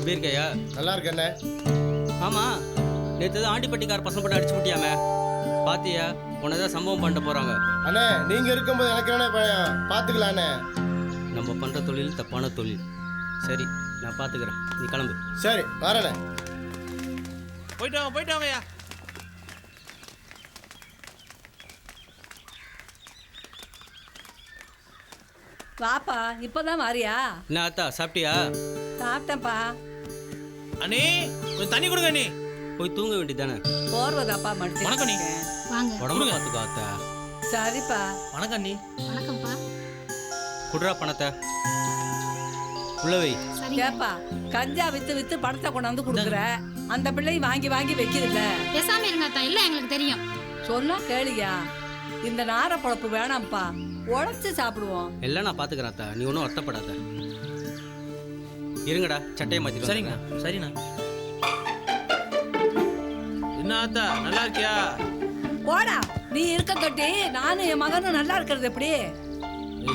எப்படி இருக்கையா? நல்லா இருக்கண்ணே. ஆமா, நேற்று தான் ஆண்டிப்பட்டிக்கார பசங்க போட்டு அடிச்சு விட்டியாமே, பாத்தியா? உன்னதான் சம்பவம் பண்ணிட்டு போறாங்க. அண்ணே நீங்க இருக்கும்போது எனக்கு என்ன பயம்? பாத்துக்கலாண்ணே. நம்ம பண்ற தொழில் தப்பான தொழில். சரி, நான் பாத்துக்கிறேன், நீ கிளம்பு. சரி வரண்ணே. போயிட்டு வாங்கய்யா. வாப்பா, இப்பதான் வாரியா? என்ன ஆத்தா, சாப்பிட்டியா? சாப்பிட்டேன்ப்பா. அண்ணே கொஞ்சம் தண்ணி கொடுங்க அண்ணே. போய் தூங்க வேண்டியதானே. போர்வதாப்பா மடிச்சு. வணக்கம் நீ. வாங்க. உடம்பு பார்த்துக்கோ ஆத்தா. சரிப்பா. வணக்கம் அண்ணி. வணக்கம்ப்பா. குடுறா பணத்தை உள்ளவை. கேப்பா, கஞ்சா வித்து வித்து பணத்தை கொண்டாந்து கொடுக்குற, அந்த பிள்ளை வாங்கி வாங்கி வைக்கிறதில்ல. பேசாம இருங்க அத்தா, இல்ல எங்களுக்கு தெரியும். சொன்னா கேளியா? இந்த நார பொழப்பு வேணாம்ப்பா, உழைச்சு சாப்பிடுவோம். எல்லாம் நான் பாத்துக்கிறேன் ஆத்தா, நீ ஒன்றும் வருத்தப்படாத. இருங்கடா, சட்டையை மாத்திட்டு சரிங்க சரிண்ணா. என்ன ஆத்தா நல்லா இருக்கியா? போடா, நீ இருக்க தொட்டி நானும் என் மகனும் நல்லா இருக்கிறது எப்படி?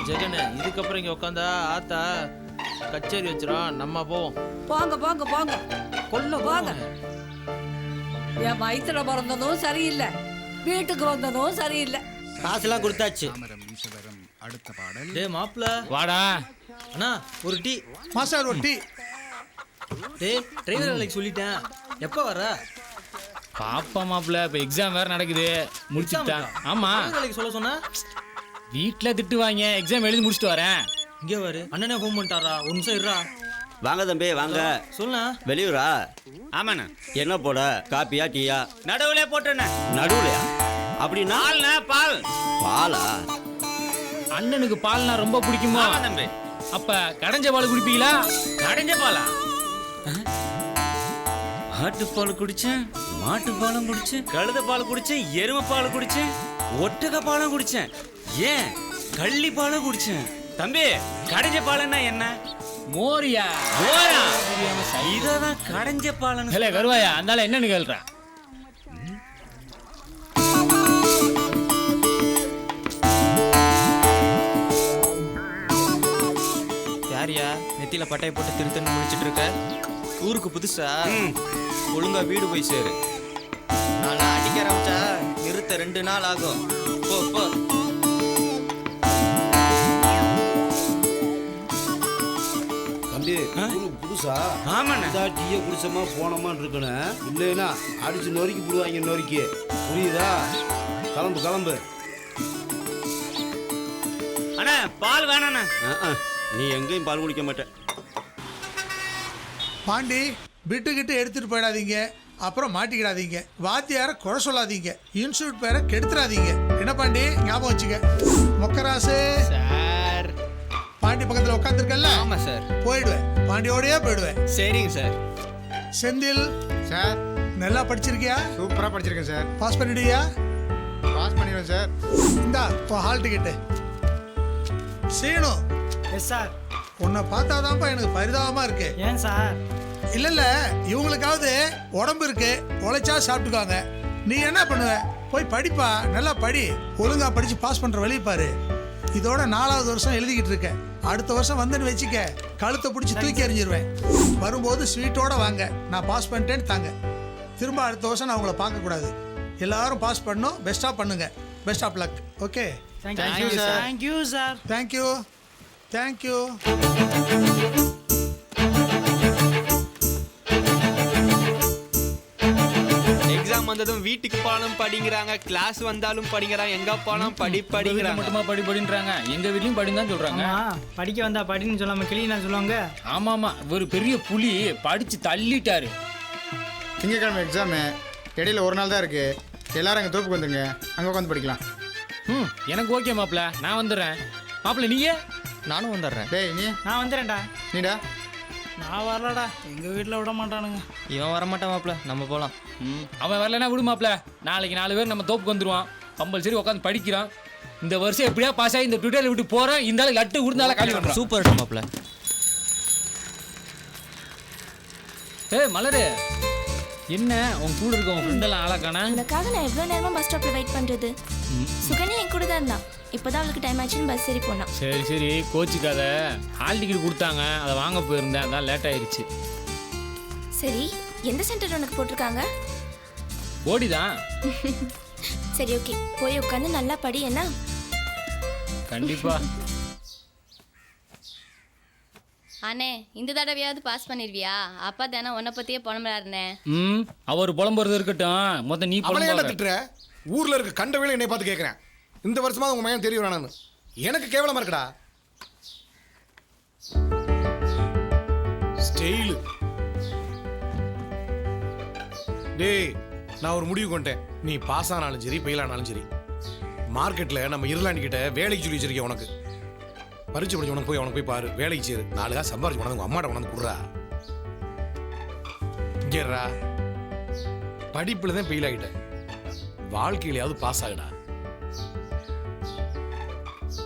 ஜெகனே, இதுக்கப்புறம் இங்க உட்காந்தா ஆத்தா கச்சேரி வச்சிரும். நம்ம போவோம். போங்க போங்க போங்க, கொள்ள போங்க. என் வயிற்றுல பிறந்ததும் சரியில்லை, வீட்டுக்கு வந்ததும் சரியில்லை. காசுலாம் கொடுத்தாச்சு. டேய் மாப்ள வாடா. அண்ணா ஒரு டீ. மாஸ்டர் ஒரு டீ. டேய் டிரைவர் வேலைக்கு சொல்லிட்டேன், எப்போ வர? பாப்பா மாப்பிள்ள, இப்ப எக்ஸாம் வேற நடக்குது, முடிச்சுட்டேன். ஆமா, வேலைக்கு சொல்ல சொன்னா வீட்டுல திட்டுவாங்க, எக்ஸாம் எழுதி முடிச்சுட்டு வரேன். இங்கே வரு. அண்ணனே ஃபோன் பண்ணிட்டாரா? ஒரு நிமிஷம் இருடா. வாங்க தம்பி வாங்க. சொல்ல வெளியூரா? ஆமாண்ணா. என்ன போட, காப்பியா டீயா? நடுவுல போட்டேண்ணே. நடுவுலையா? அப்படின்னா பால்ண்ணா, பால். பாலா? அண்ணனுக்கு பால்னா ரொம்ப பிடிக்குமா தம்பி? அப்ப கடைஞ்ச பால் குடிப்பீங்களா? கடைஞ்ச பாலா? ஆட்டுப்பால் குடிச்சேன், மாட்டுப்பாலும் குடிச்சேன், கழுத பால் குடிச்சேன், எருமை பால் குடிச்சேன், ஒட்டக பாலும் குடிச்சேன், ஏன் கள்ளி பாலும் குடிச்சேன். தம்பி கடைஞ்ச பாலன்னா என்ன? மோரியா? மோரா? இததான் கடைஞ்ச பாலன்னு. இல்ல கருவாயா, அதனால என்னன்னு கேள்றேன். யாரியா நெத்தியில பட்டையை போட்டு திருத்தன்னு முடிச்சிட்டு இருக்க? ஊருக்கு புதுசா? ஒழுங்கா வீடு போய் சேரு. நான் அடிக்க ஆரம்பிச்சா நிறுத்த 2 நாள் ஆகும். போ போ. தம்பி ஊருக்கு புதுசா? ஆமாண்ணே. டீயை குடிச்சோமா போனோமான்னு இருக்கணும், இல்லைன்னா அடிச்சு நொறுக்கி போடுவாங்க. நொறுக்கி புரியுதா? கிளம்பு கிளம்பு. அண்ணா பால் வேணாண்ணா. நீ எங்கேயும் பால் குடிக்க மாட்டேன். பாண்டி, விட்டுக்கிட்டு எடுத்துட்டு போயிடாதீங்க, அப்புறம் மாட்டிக்கிடாதீங்க. வாத்தியார குறை சொல்லாதீங்க, இன்ஸ்டியூட் பேரை கெடுத்துடாதீங்க. என்ன பாண்டி, ஞாபகம் வச்சுக்க. மொக்கராசு சார். பாண்டி பக்கத்துல உட்காந்துருக்கல? ஆமா சார். போயிடுவேன், பாண்டியோடயே போயிடுவேன். சரிங்க சார். செந்தில் சார் நல்லா படிச்சிருக்கியா? சூப்பரா படிச்சிருக்கேன் சார். பாஸ் பண்ணிடுவியா? பாஸ் பண்ணிடுவேன் சார். இந்தா இப்போ hall ticket. Seenu. Yes sir. உன்னை பார்த்தாதான்ப்பா எனக்கு பரிதாபமா இருக்கு. ஏன் சார்? இல்ல இவங்களுக்காவது உடம்பு இருக்கு, உழைச்சா சாப்பிட்டுக்காங்க. நீ என்ன பண்ணுவ? போய் படிப்பா, நல்லா படி, ஒழுங்கா படிச்சு பாஸ் பண்ற வழி பாரு. இதோட 4வது வருஷம் எழுதிக்கிட்டு இருக்க. அடுத்த வருஷம் வந்துன்னு வச்சுக்க, கழுத்தை பிடிச்சி தூக்கி எறிஞ்சிருவேன். வரும்போது ஸ்வீட்டோட வாங்க, நான் பாஸ் பண்ணிட்டேன்னு தாங்க. திரும்ப அடுத்த வருஷம் நான் உங்களை பார்க்க கூடாது. எல்லாரும் பாஸ் பண்ணணும், பெஸ்டா பண்ணுங்க. Best of luck. Okay, thank you sir. Thank you sir. Thank you thank you. Exam வந்ததும் வீட்டுக்கு போனாலும் படிங்கிறாங்க, கிளாஸ் வந்தாலும் படிங்கிறாங்க, எங்க போனாலும் படிங்கிறாங்க. மட்டுமா படின்றாங்க, எங்க வீட்லயும் படின்னு தான் சொல்றாங்க. படிக்க வந்தா படின்னு சொல்லாம கிளீனா சொல்லுவாங்க. ஆமா ஆமா, ஒரு பெரிய புலி படிச்சு தள்ளிட்டாரு. திங்கக்கிழமை எக்ஸாமு, இடையில ஒரு நாள் தான் இருக்கு. எல்லாரும் அங்கே தோப்புக்கு வந்துருங்க, அங்கே உட்காந்து படிக்கலாம். எனக்கு ஓகே மாப்பிள்ள, நான் வந்துடுறேன். மாப்பிள்ள நீங்க? நானும் வந்துடுறேன். டேய் நீ? நான் வந்துடுறேன்டா. நீடா? நான் வரலடா, எங்க வீட்டில் விட மாட்டானுங்க. இவன் வரமாட்டான் மாப்ள, நம்ம போலாம். அவன் வரலன்னா விடு மாப்பிள்ள, நாளைக்கு 4 பேர் நம்ம தோப்புக்கு வந்துருவான். கம்பல்சரி உட்காந்து படிக்கிறான். இந்த வருஷம் எப்படியா பாஸ் ஆகி இந்த ட்விட்டரில் விட்டு போறேன். இந்த ஆளு லட்டு உடுந்தால காலி பண்ணுறான். சூப்பர் மாப்ள. ஏய் மலரு, என்ன உன் கூட இருக்க உன் ஃப்ரெண்டெல்லாம் ஆளாக்கானா? உனக்காக நான் எவ்வளோ நேரமா பஸ் ஸ்டாப்ல வெயிட் பண்றது. சுகன்யா என் கூட தான் இருந்தா, இப்போதான் அவளுக்கு டைம் ஆச்சுன்னு பஸ் ஏறி போனான். சரி சரி, கோச்சுக்காத. ஹால் டிக்கெட் கொடுத்தாங்க, அதை வாங்க போயிருந்தேன், அதான் லேட் ஆயிடுச்சு. சரி, எந்த சென்டர் உனக்கு போட்டிருக்காங்க? ஓடிதான். சரி ஓகே, போய் உட்காந்து நல்லா படி என்ன. கண்டிப்பா. அண்ணே, இந்த தடவையாவது பாஸ் பண்ணிருவியா? அப்பா தானே உன்னை பத்தியே புலம்புறாருண்ணே. அவர் புலம்புறது இருக்கட்டும், மொத்தம் நீ அவளை என்ன புலம்புற. திட்டுற? ஊர்ல இருக்க கண்ட வேலை என்னை பார்த்து கேட்கிறேன். இந்த வருஷமா உங்க மகன் தெரிய வேணான்னு எனக்கு கேவலமா இருக்குடா. ஸ்டைலு. டேய், நான் ஒரு முடிவு கொண்டேன். நீ பாஸ் ஆனாலும் சரி ஃபெயில் ஆனாலும் சரி, மார்க்கெட்ல நம்ம இருளாண்டி கிட்ட வேலைக்கு சொல்லி வச்சிருக்கேன். உனக்கு பரிச்சு படிச்சு உனக்கு போய் பாரு, வேலைக்கு சேரு. 4 காசு சம்பாரிச்சு உனக்கு உங்க அம்மாட்ட உனக்கு கொடுறா. இங்கேறா, படிப்புல தான் ஃபெயில் ஆகிட்டேன், வாழ்க்கையிலையாவது பாஸ் ஆகுடா.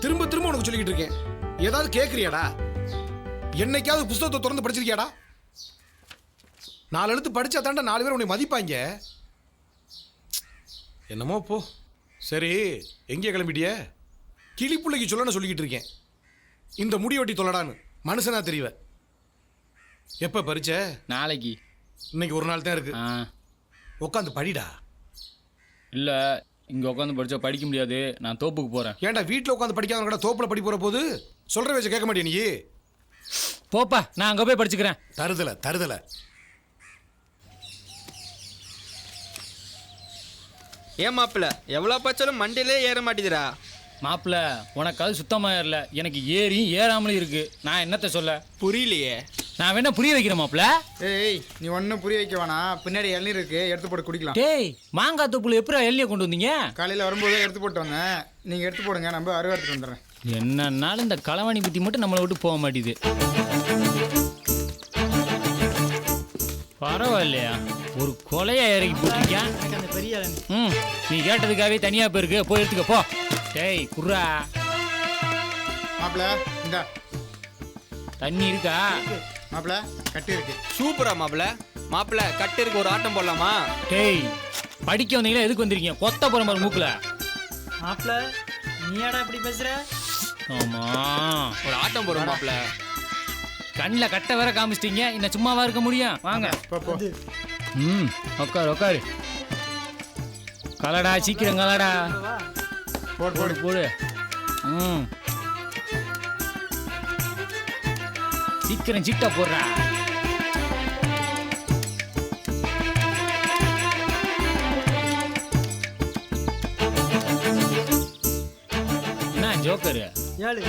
திரும்ப திரும்ப உனக்கு சொல்லிக்கிட்டு இருக்கேன். ஏதாவது கேட்குறியாடா? என்னைக்காவது புத்தகத்தை திறந்து படிச்சிருக்கியாடா? 4 எழுத்து படிச்சா தாண்டா 4 பேர் உன்னை மதிப்பாங்க. என்னமோ போ. சரி, எங்கே கிளம்பிட்டிய? கிளிப்புள்ளைக்கு சொல்லணும்னு சொல்லிக்கிட்டு இருக்கேன். இந்த முடி வெட்டி தொல்லடான்னு மனுஷனா தெரியவ. எப்ப பரிச்ச? நாளைக்கு. இன்னைக்கு ஒரு நாள் தான் இருக்கு. உட்காந்து படிடா. இல்லை, இங்கே உட்காந்து படித்தா படிக்க முடியாது, நான் தோப்புக்கு போகிறேன். ஏன்டா வீட்டில் உட்காந்து படிக்காத கூட தோப்புல படி போகிற போது சொல்கிற வச்சு கேட்க மாட்டேன் நீ? போப்பா, நான் அங்கே போய் படிச்சுக்கிறேன். தருதலை. ஏன் மாப்பிள்ள, எவ்வளோ பச்சாலும் மண்டையிலே ஏற மாட்டேதுரா. மாப்பிள்ள, உனக்கு அது சுத்தமாக ஏறல, எனக்கு ஏறியும் ஏறாமலும் இருக்கு. நான் என்னத்த சொல்ல? புரியலையே. நான் வேணா புரிய வைக்கிறேன் மாப்பிள்ள. ஏய், நீ ஒன்றும் புரிய வைக்க வேணாம். பின்னாடி இளநீர் இருக்கு, எடுத்து போட்டு குடிக்கலாம். டேய், மாங்காய் தொப்புல எப்படி எல்லையை கொண்டு வந்தீங்க? காலையில் வரும்போதே எடுத்து போட்டு வந்தேன். நீங்கள் எடுத்து போடுங்க, நம்ம அருவா எடுத்துட்டு வந்துடுறேன். என்னன்னாலும் இந்த களவாணி புத்தி மட்டும் நம்மளை விட்டு போக மாட்டேது. பரவாயில்லையா, ஒரு கொலையா இறக்கி போட்டிருக்கேன். அந்த பெரிய இளநீ. நீ கேட்டதுக்காகவே தனியா போயிருக்கு, போய் எடுத்துக்க போ. டேய் குர்ரா, மாப்பிள்ள இந்த தண்ணி இருக்கா? மாப்பிள்ள கட்டி இருக்கு. சூப்பரா மாப்பிள்ள கட்டு இருக்கு, ஒரு ஆட்டம் போடலாமா? டேய், படிக்க வந்தீங்களா? எதுக்கு வந்திருக்கீங்க? கொத்த போற மாதிரி மூக்குல. மாப்பிள்ள, நீயாடா இப்படி பேசுற? ஆமா, ஒரு ஆட்டம் போடுற மாப்பிள்ள. கண்ணில் கட்ட வேற காமிச்சிட்டீங்க, இன்னும் சும்மாவா இருக்க முடியும்? வாங்க. உட்காரு. கலடா, சீக்கிரம் கலடா. போடு. சீக்கிரம் சீட்டா போடுறா. என்ன ஜோக்கரு? 7.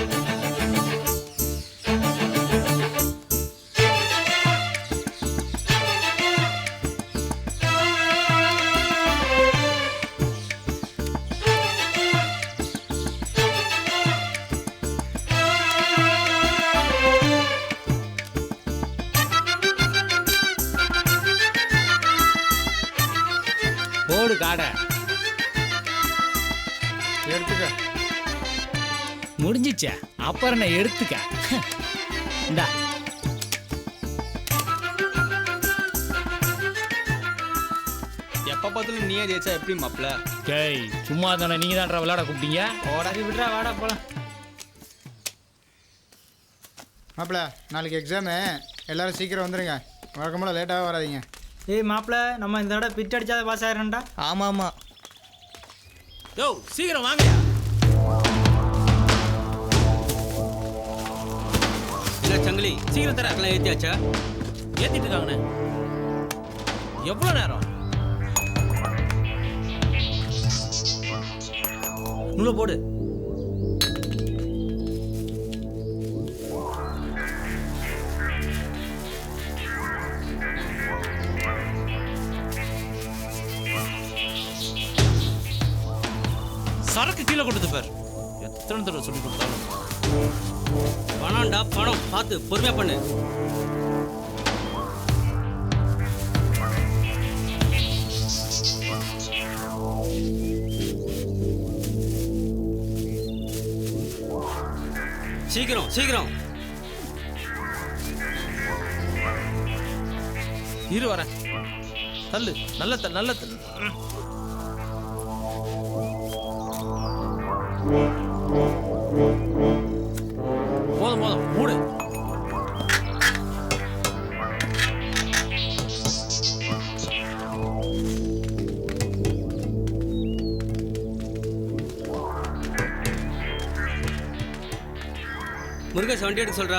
போடு காடை. எடுத்துக்க. முடிஞ்சிச்சா? அப்புறம் நான் எடுத்துக்க. இந்தா. எப்ப பார்த்தாலும் நீயே ஜெயிச்சா எப்படி மாப்பிள்ள? டேய், சும்மா தானே நீங்க தான் விளையாட கூப்பிட்டீங்க. சரி விட்றா, வாடா போலாம். மாப்பிள்ள, நாளைக்கு எக்ஸாமு, எல்லாரும் சீக்கிரம் வந்துடுங்க. வழக்கம்போல லேட்டாக வராதீங்க. ஏய் மாப்பிள்ள, நம்ம இந்த தடவை பிட் அடிச்சாத பாஸ் ஆயிரண்டா. ஆமா. யோ, சீக்கிரம் வாங்க. இல்ல சங்கிலி, சீக்கிரம் தர. அதெல்லாம் ஏத்தியாச்சா? ஏத்திட்டு இருக்காங்கண்ணே. எவ்வளோ நேரம்? நூலை போடு. சரக்கு கீழே கொடுத்து பார். எத்தனை தடவை சொல்லி கொடுத்தாலும் பணம்டா, பணம். பார்த்து பொறுமையா பண்ணு. சீக்கிரம். இரு வரேன். தள்ளு, நல்ல தள்ளு. போதும் மூடு. முருகேஷ் வண்டி எடுக்க சொல்றா.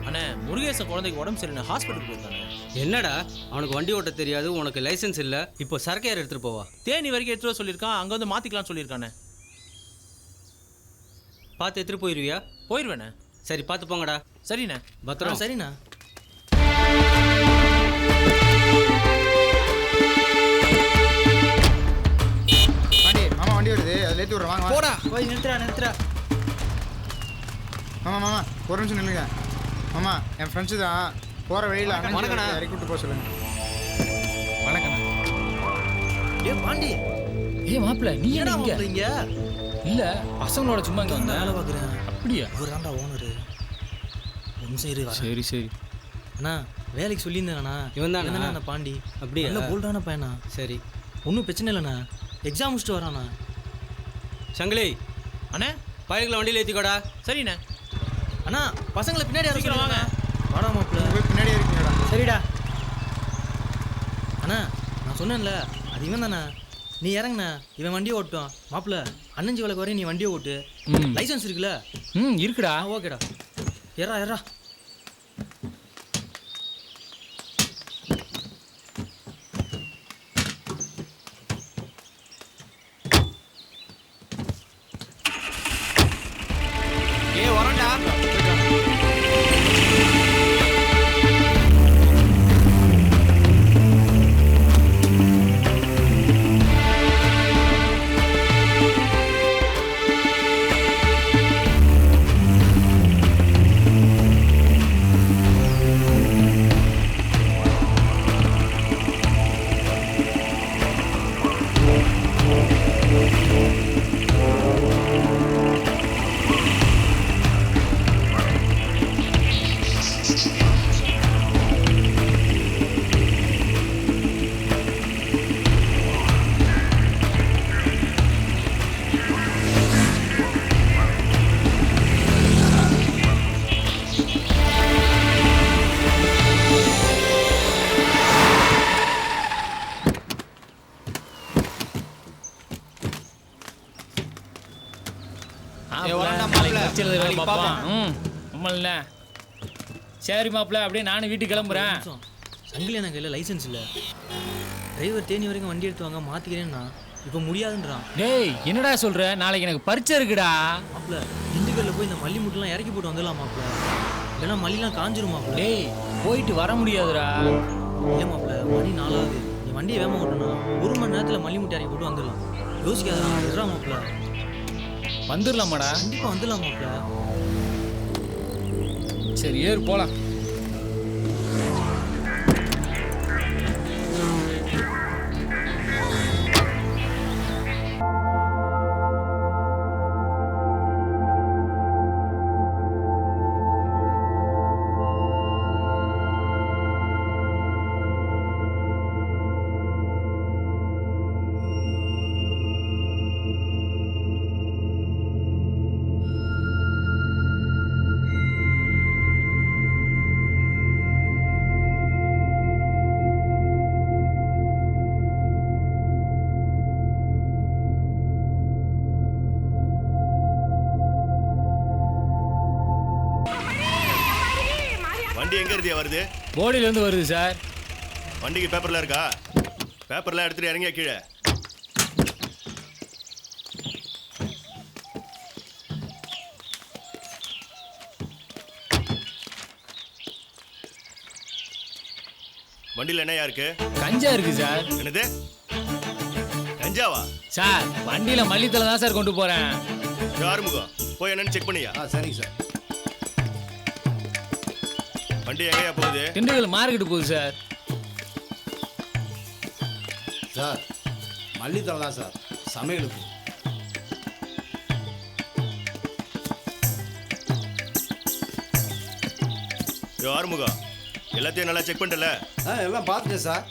அண்ணே முருகேச குழந்தைக்கு உடம்பு சரியில்லை, ஹாஸ்பிட்டலுக்கு போயிருக்கானே. என்னடா அவனுக்கு வண்டி ஓட்ட தெரியாது, உனக்கு லைசென்ஸ் இல்லை, இப்போ சரக்கு யார் எடுத்துட்டு போவா? தேனி வரைக்கும் எடுத்துட்டு வர சொல்லியிருக்கான், அங்கே வந்து மாற்றிக்கலாம்னு சொல்லியிருக்கானே. பார்த்து எடுத்துட்டு போயிருவியா? போயிடுவேண்ணே. சரி பார்த்து போங்கடா. சரிண்ணே. பத்திரம். சரிண்ணா. பாண்டி மாமா வண்டி வருது, அதில் ஏற்றி விட்றேன். வாங்க போடா. போய் நிறுத்துறா. மாமா மாமா ஒரு நிமிஷம் நில்லுங்க. மாமா என் ஃப்ரெண்ட்ஸு தான் போகிற வழியில் வணக்கண்ணா. இறக்கி விட்டு போக சொல்லுங்க. வணக்கண்ணா. ஏ பாண்டி. மாப்பிள்ள நீ என்ன இங்க? இல்ல பசங்களோட சும்மா இங்க வந்தேன். வேலை பார்க்குறேன். அப்படியா? இவர் தான்டா ஓனரு. சரி சரி. அண்ணா வேலைக்கு சொல்லியிருந்தேண்ணா. இவன் தானே அண்ணா பாண்டி. அப்படியா? நல்ல போல்டான பையனா. சரி ஒன்றும் பிரச்சனை இல்லைண்ணா. எக்ஸாம் முடிச்சுட்டு வராண்ணா. சங்கிலி அண்ணே பயல்களை வண்டியில் ஏற்றிக்கோடா. சரிண்ணே. அண்ணா பசங்களை பின்னாடி சீக்கிரம் வாங்க. வாடா மாப்பிள்ள. போய் பின்னாடியே இருக்கீங்கடா. சரிடா. அண்ணா நான் சொன்னேன்ல அது இவன் தானே. நீ இறங்குண்ணா, இவன் வண்டியை ஓட்டும். மாப்பிள்ள அண்ணஞ்சி வழக்கு வரையும் நீ வண்டியை ஓட்டு. லைசன்ஸ் இருக்குல்ல? இருக்குடா. ஓகேடா. ஏறா. வரண்டா. சரி மாப்பிள்ள, அப்படியே நானும் வீட்டுக்கு கிளம்புறேன். சங்கிலி எனக்கு கையில் லைசன்ஸ் இல்லை. டிரைவர் தேனி வரைக்கும் வண்டி எடுத்து வாங்க மாற்றிக்கிறேன்னா இப்போ முடியாதுன்றான். டேய் என்னடா சொல்ற? நாளைக்கு எனக்கு பரீட்சை இருக்குடா. மாப்பிள்ள திண்டுக்கல்ல போய் இந்த மல்லி முட்டெல்லாம் இறக்கி போட்டு வந்துடலாம் மாப்பிள்ள. இல்லைன்னா மல்லிலாம் காஞ்சிரும் மாப்பிள்ள. டேய் போயிட்டு வர முடியாதுடா. ஏன் மாப்பிள்ள மணி 4ஆகுது. நீ வண்டியை வேகமாக ஓட்டணும்னா 1 மணி நேரத்தில் மல்லி முட்டை இறக்கி போட்டு வந்துடலாம். யோசிக்காதா? எட்ரா மாப்பிள்ள. வந்துடலாமாடா? கண்டிப்பாக வந்துடலாம் மாப்பிள்ள. சரி ஏறு போலாம். வண்டி எங்க இருந்தே வருது? போடியில இருந்து வருது சார். வண்டிக்கு பேப்பர்லாம் இருக்கா? பேப்பர்லாம் எடுத்துட்டு இறங்கிய கீழே. வண்டியில் என்னையா இருக்கு? கஞ்சா இருக்கு சார். என்னது கஞ்சாவா? சார் வண்டியில மல்லித்தலை தான் சார் கொண்டு போறேன். ஆறுமுகம் போய் என்னன்னு செக் பண்ணியா? சரிங்க சார். வண்டி எங்கேயா போகுது? திண்டுக்கல் மார்க்கெட்டு போகுது சார். சார் மல்லித்தலை தான் சார் சமையலுக்கு. ஆறுமுகம் எல்லாத்தையும் நல்லா செக் பண்ணிட்டல? எல்லாம் பார்த்துட்டேன் சார்.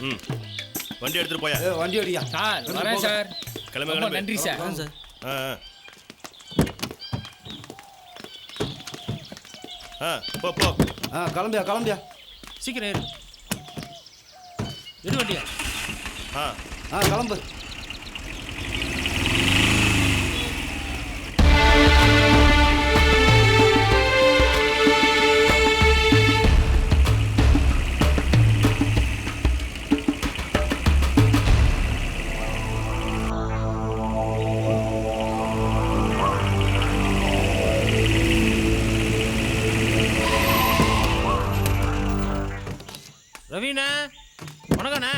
ம் வண்டி எடுத்துட்டு போயா? வண்டி அடியா சார். வரேன் சார். கிளம்பு ரொம்ப நன்றி சார். போ போ. கிளம்பியா சீக்கிரம் ஏறு. எது வண்டியா? ஆ கிளம்பு. ரவீனா வணக்கண்ணே.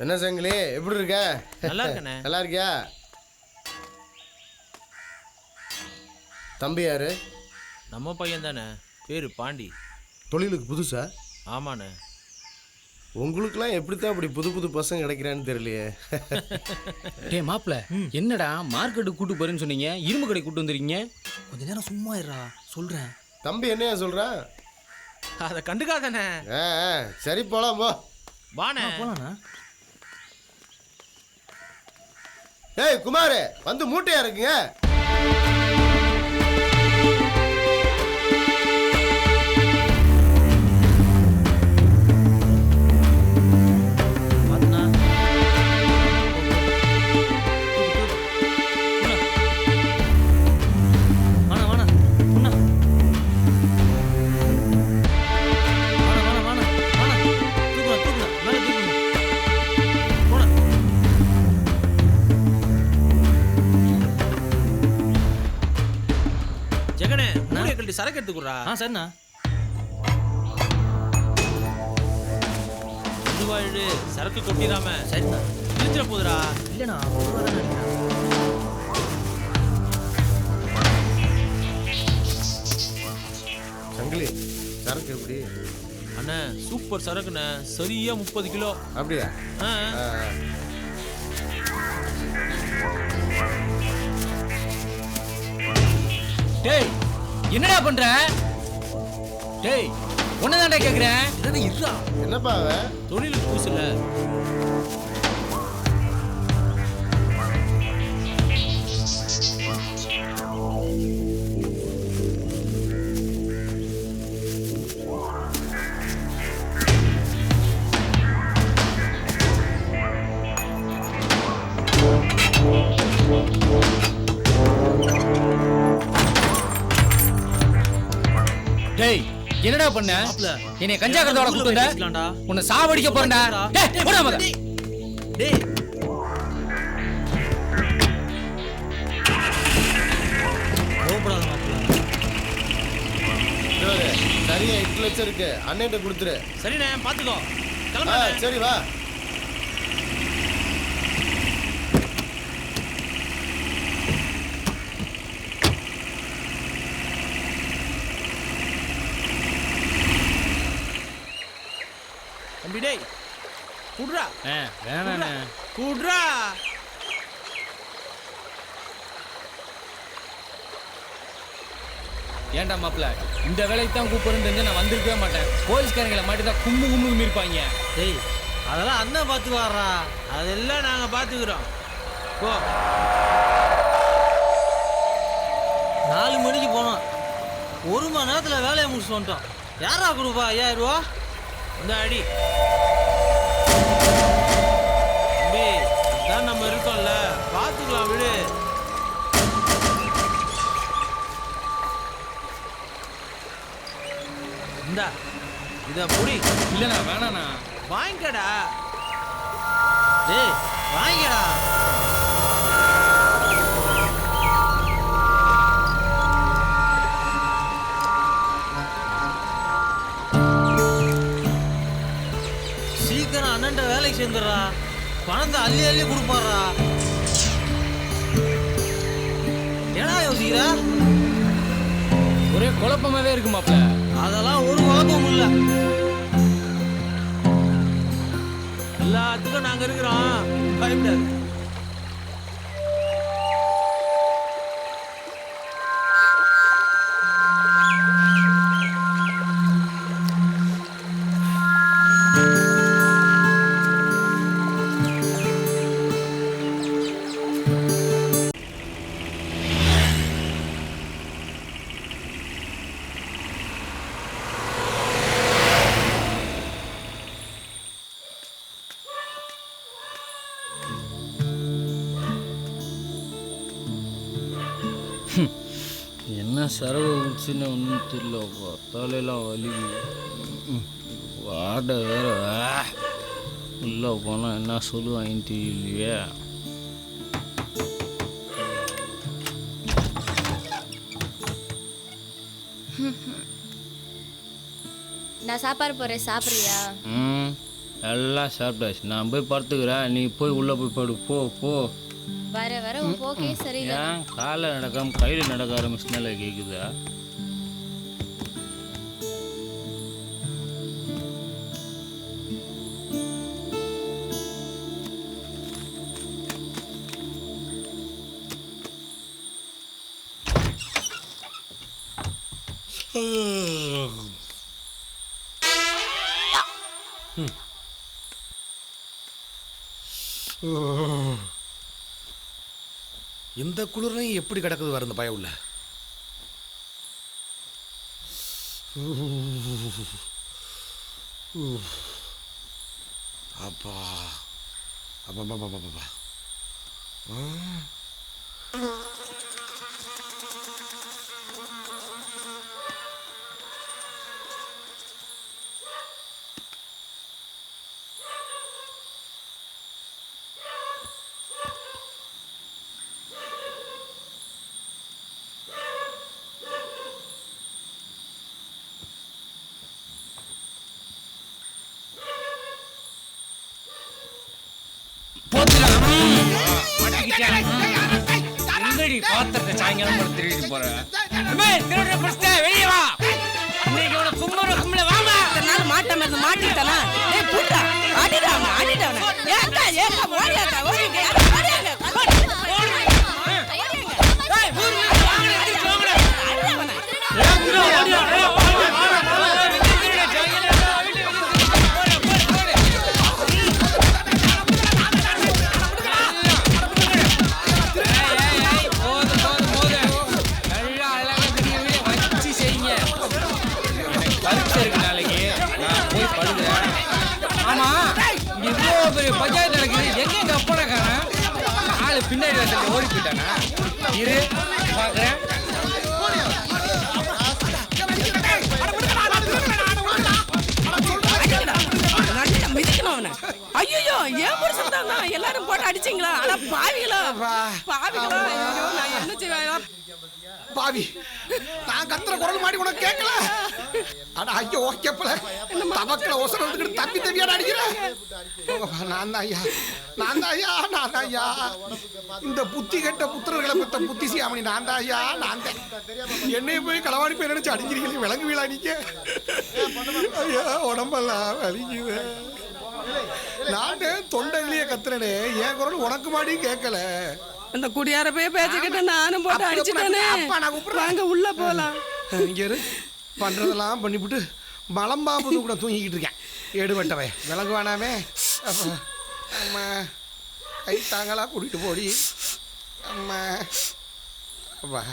என்ன சங்கிலி எப்படி இருக்க? நல்லா இருக்கண்ணே. நல்லா இருக்கியா? தம்பி யாரு? நம்ம பையன் தானே, பேரு பாண்டி. தொழிலுக்கு புதுசா? ஆமாண்ணே. உங்களுக்குலாம் எப்படித்தான் அப்படி புது புது பசங்க கிடைக்கிறான்னு தெரியலையே. டே மாப்பிள, என்னடா மார்க்கெட்டுக்கு கூட்டு போறேன்னு சொன்னீங்க, இரும்பு கடை கூட்டு வந்துருக்கீங்க? கொஞ்ச நேரம் சும்மா இருடா, சொல்றேன். தம்பி என்னையா சொல்றான்? அதை கண்டுக்காதானே. சரி போலாம் போ. வாண்ணே போலாண்ணா. ஏய் குமார், வந்து மூட்டையா இருக்குங்க. சரக்கு எடுத்துக்குறா. சரிண்ணா. இதுவாயிடு சரக்கு கொட்டிடாம. சரிண்ணா. இழுச்சிட போதுடா. இல்லைண்ணா சங்கிலி சரக்கு எப்படி? அண்ணா சூப்பர் சரக்குண்ணே, சரியா 30 கிலோ. அப்படியா? டேய் என்னடா பண்ற? டேய் உன்னதான்டா கேக்குறேன். என்னப்பா அவன்? தொழிலுக்கு புதுசுல. டேய் என்னடா பண்ண? என்னை கஞ்சா கறந்தோட கூட்டு வந்த? உன்னை சாவடிக்க போறேன்டா. டேய் போடா மக. டேய் கோபப்படாத மாப்ள. சரியா 8 லட்சம் இருக்கு, அண்ணன்ட்ட கொடுத்துரு. சரிண்ணே பாத்துக்கோ. கிளம்பு. சரி வா. தம்பி டேய் குடுறா. வேணாண்ணே குடுறா. ஏன்டா மாப்பிள, இந்த வேலைக்கு தான் கூப்பிடுறது நான் வந்திருக்கவே மாட்டேன். போலீஸ்காரங்களை மாட்டி தான் கும்மு கும்முன்னு இருப்பாங்க. டேய் அதெல்லாம் அண்ணன் பார்த்துக்குவாரா, அதெல்லாம் நாங்கள் பார்த்துக்குறோம். போ. 4 மணிக்கு போனோம், 1 மணி நேரத்தில் வேலையை முடிச்சு வந்துட்டோம். யாரா கொடுப்பா 5000 ரூபா? இந்த அடி தம்பி, அதான் நம்ம இருக்கோம்ல, பார்த்துக்கலாம் விடு. இந்தா இதை புடி. இல்லைண்ணா வேணாண்ணா. வாங்கிக்கடா. டேய் வாங்கிக்கடா. சீக்கிரம் அண்ணன்ட்ட வேலைக்கு சேர்ந்துடுறா, பணத்தை அள்ளி அள்ளி கொடுப்பாடுறா. ஏன்னா யோசிக்கிற? ஒரே குழப்பமாவே இருக்கு மாப்பிள. அதெல்லாம் ஒரு குழப்பமும் இல்லை, எல்லாத்துக்கும் நாங்க இருக்கிறோம், பயப்படாது. என்ன சரவை குடிச்சுன்னு ஒன்றும் தெரியலப்பா, தலையெல்லாம் வலி. வாடை வேற உள்ளே போனால் என்ன சொல்லுவாங்கன்னு தெரியலையே. நான் சாப்பாடு போறேன், சாப்பிட்றியா? எல்லாம் சாப்பிட்டாச்சு. நான் போய் படுத்துக்கிறேன், நீ போய் உள்ளே போய் படு. போ போ. வர வர உன் போக்கே சரியில்லை. ஏன் காலில் நடக்காம கையில் நடக்க ஆரம்பிச்சுனால கேட்குதா? இந்த குளிர்லையும் எப்படி கிடக்குது வர இந்த பய உள்ள. அப்பா அப்பா எங்கடி பாத்திரத்தை சாயங்காலம் போல திருடிட்டு போற? வெளியே வா. இன்னைக்கு உன கும்பர கும்பல வாமா. மாட்டாம இருந்து மாட்டிட்டானா? ஏய் புட்டா, ஆடிடாம ஆடிடாம. ஏன்டா ஏன்டா ஓடியாடா ஓடிங்க. ஓடிங்க. ஏய் ஊர்ல வாங்க எடுத்து வாங்க. ஆடிடாம. ஆமா, இவ்வளோ பெரிய பஞ்சாயத்து நடக்குது, எங்க அப்பட காண? ஆளு பின்னாடி ஓடி போயிட்டானா? இரு பாக்குறேன். ஐயோ ஏன் புருஷன் தான் எல்லாரும் போட்டு அடிச்சிங்களா? ஆனா பாவிகளா பாவிகளா, நான் என்ன செய்வேன்? பாவி, நான் கத்துற குரல் மாடி உனக்கு கேட்கல. அட ஐயோ கேப்பல, தவக்கல ஒசரத்துக்கு தப்பி தவியாட அடிக்கிறேன். நான் தான் ஐயா. இந்த புத்தி கெட்ட புத்திரர்களை பெற்ற புத்திசி அவனி நான் தான் ஐயா. நான் தான். என்னைய போய் களவாடி போய் நினைச்சு அடிக்கிறீங்களே, விளங்கு வீழா நீங்க. ஐயா உடம்பெல்லாம் வலிக்குது. நானே தொண்டையிலேயே கத்துறனே, என் குரல் உனக்கு மாடி கேட்கல. அந்த குடியார போய் பேசிக்கிட்டு நானும் போட்டு அடிச்சுட்டேனே. வாங்க உள்ள போலாம். இங்க பண்றதெல்லாம் பண்ணிவிட்டு மலம்பாம்பு கூட தூங்கிக்கிட்டு இருக்கேன். எடுபட்டவை விலங்கு வேணாமே. அம்மா கை தாங்களா கூட்டிட்டு போடி. அம்மா அப்பா